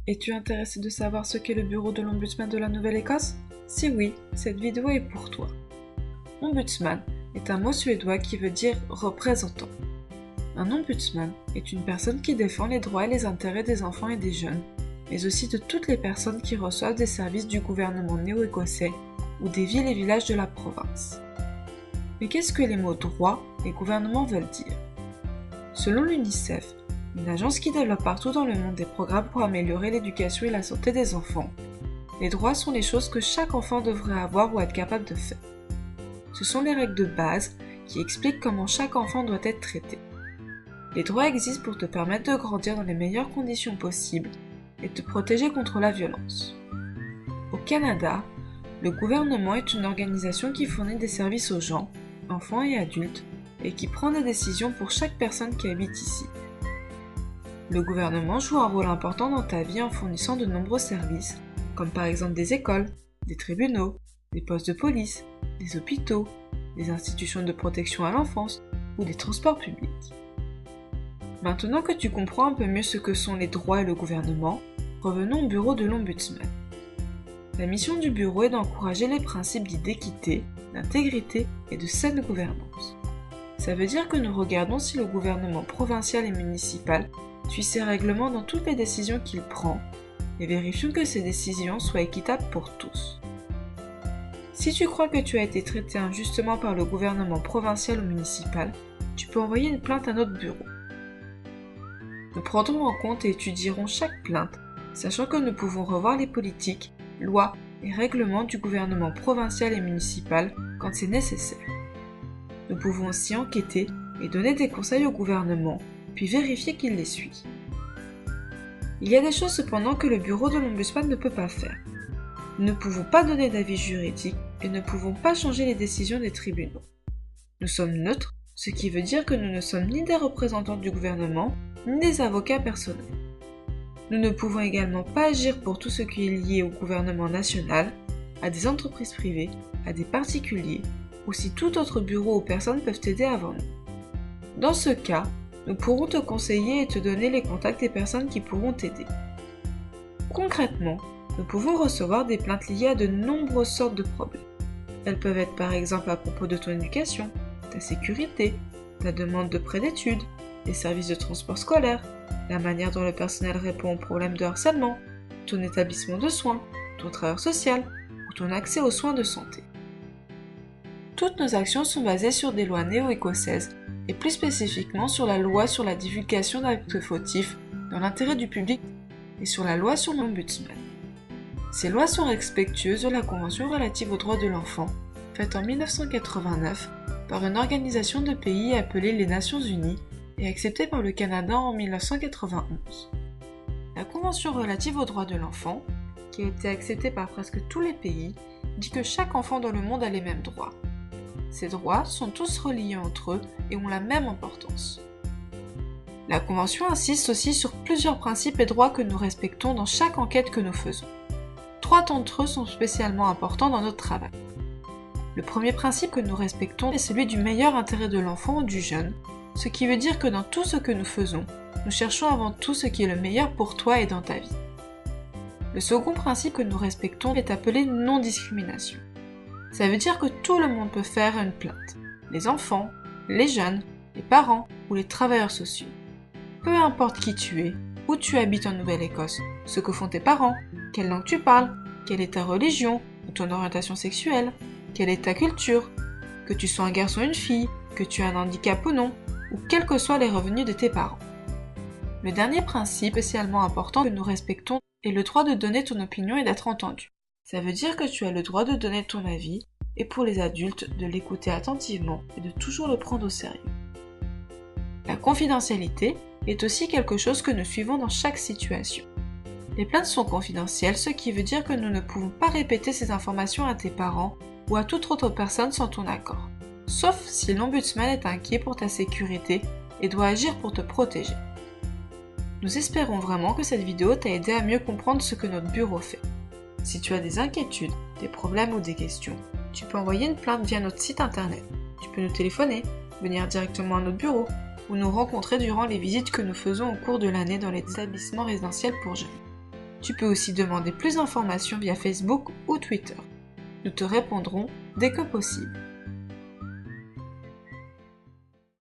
Es-tu intéressé de savoir ce qu'est le bureau de l'Ombudsman de la Nouvelle-Écosse? Si oui, cette vidéo est pour toi. Ombudsman est un mot suédois qui veut dire représentant. Un ombudsman est une personne qui défend les droits et les intérêts des enfants et des jeunes, mais aussi de toutes les personnes qui reçoivent des services du gouvernement néo-écossais ou des villes et villages de la province. Mais qu'est-ce que les mots droit et gouvernement veulent dire? Selon l'UNICEF, une agence qui développe partout dans le monde des programmes pour améliorer l'éducation et la santé des enfants, les droits sont les choses que chaque enfant devrait avoir ou être capable de faire. Ce sont les règles de base qui expliquent comment chaque enfant doit être traité. Les droits existent pour te permettre de grandir dans les meilleures conditions possibles et te protéger contre la violence. Au Canada, le gouvernement est une organisation qui fournit des services aux gens, enfants et adultes, et qui prend des décisions pour chaque personne qui habite ici. Le gouvernement joue un rôle important dans ta vie en fournissant de nombreux services, comme par exemple des écoles, des tribunaux, des postes de police, des hôpitaux, des institutions de protection à l'enfance ou des transports publics. Maintenant que tu comprends un peu mieux ce que sont les droits et le gouvernement, revenons au bureau de l'Ombudsman. La mission du bureau est d'encourager les principes dits d'équité, d'intégrité et de saine gouvernance. Ça veut dire que nous regardons si le gouvernement provincial et municipal suit ses règlements dans toutes les décisions qu'il prend et vérifions que ces décisions soient équitables pour tous. Si tu crois que tu as été traité injustement par le gouvernement provincial ou municipal, tu peux envoyer une plainte à notre bureau. Nous prendrons en compte et étudierons chaque plainte, sachant que nous pouvons revoir les politiques, lois et règlements du gouvernement provincial et municipal quand c'est nécessaire. Nous pouvons aussi enquêter et donner des conseils au gouvernement, puis vérifier qu'il les suit. Il y a des choses cependant que le bureau de l'Ombudsman ne peut pas faire. Nous ne pouvons pas donner d'avis juridique et ne pouvons pas changer les décisions des tribunaux. Nous sommes neutres, ce qui veut dire que nous ne sommes ni des représentants du gouvernement, ni des avocats personnels. Nous ne pouvons également pas agir pour tout ce qui est lié au gouvernement national, à des entreprises privées, à des particuliers, ou si tout autre bureau ou personne peuvent t'aider avant nous. Dans ce cas, nous pourrons te conseiller et te donner les contacts des personnes qui pourront t'aider. Concrètement, nous pouvons recevoir des plaintes liées à de nombreuses sortes de problèmes. Elles peuvent être par exemple à propos de ton éducation, ta sécurité, ta demande de prêt d'études, les services de transport scolaire, la manière dont le personnel répond aux problèmes de harcèlement, ton établissement de soins, ton travail social ou ton accès aux soins de santé. Toutes nos actions sont basées sur des lois néo-écossaises et plus spécifiquement sur la loi sur la divulgation d'actes fautifs dans l'intérêt du public et sur la loi sur l'Ombudsman. Ces lois sont respectueuses de la Convention relative aux droits de l'enfant, faite en 1989 par une organisation de pays appelée les Nations Unies et acceptée par le Canada en 1991. La Convention relative aux droits de l'enfant, qui a été acceptée par presque tous les pays, dit que chaque enfant dans le monde a les mêmes droits. Ces droits sont tous reliés entre eux et ont la même importance. La Convention insiste aussi sur plusieurs principes et droits que nous respectons dans chaque enquête que nous faisons. 3 d'entre eux sont spécialement importants dans notre travail. Le premier principe que nous respectons est celui du meilleur intérêt de l'enfant ou du jeune, ce qui veut dire que dans tout ce que nous faisons, nous cherchons avant tout ce qui est le meilleur pour toi et dans ta vie. Le second principe que nous respectons est appelé non-discrimination. Ça veut dire que tout le monde peut faire une plainte. Les enfants, les jeunes, les parents ou les travailleurs sociaux. Peu importe qui tu es, où tu habites en Nouvelle-Écosse, ce que font tes parents, quelle langue tu parles, quelle est ta religion ou ton orientation sexuelle, quelle est ta culture, que tu sois un garçon ou une fille, que tu aies un handicap ou non, ou quels que soient les revenus de tes parents. Le dernier principe spécialement important que nous respectons est le droit de donner ton opinion et d'être entendu. Ça veut dire que tu as le droit de donner ton avis et pour les adultes de l'écouter attentivement et de toujours le prendre au sérieux. La confidentialité est aussi quelque chose que nous suivons dans chaque situation. Les plaintes sont confidentielles, ce qui veut dire que nous ne pouvons pas répéter ces informations à tes parents ou à toute autre personne sans ton accord, sauf si l'Ombudsman est inquiet pour ta sécurité et doit agir pour te protéger. Nous espérons vraiment que cette vidéo t'a aidé à mieux comprendre ce que notre bureau fait. Si tu as des inquiétudes, des problèmes ou des questions, tu peux envoyer une plainte via notre site internet. Tu peux nous téléphoner, venir directement à notre bureau ou nous rencontrer durant les visites que nous faisons au cours de l'année dans les établissements résidentiels pour jeunes. Tu peux aussi demander plus d'informations via Facebook ou Twitter. Nous te répondrons dès que possible.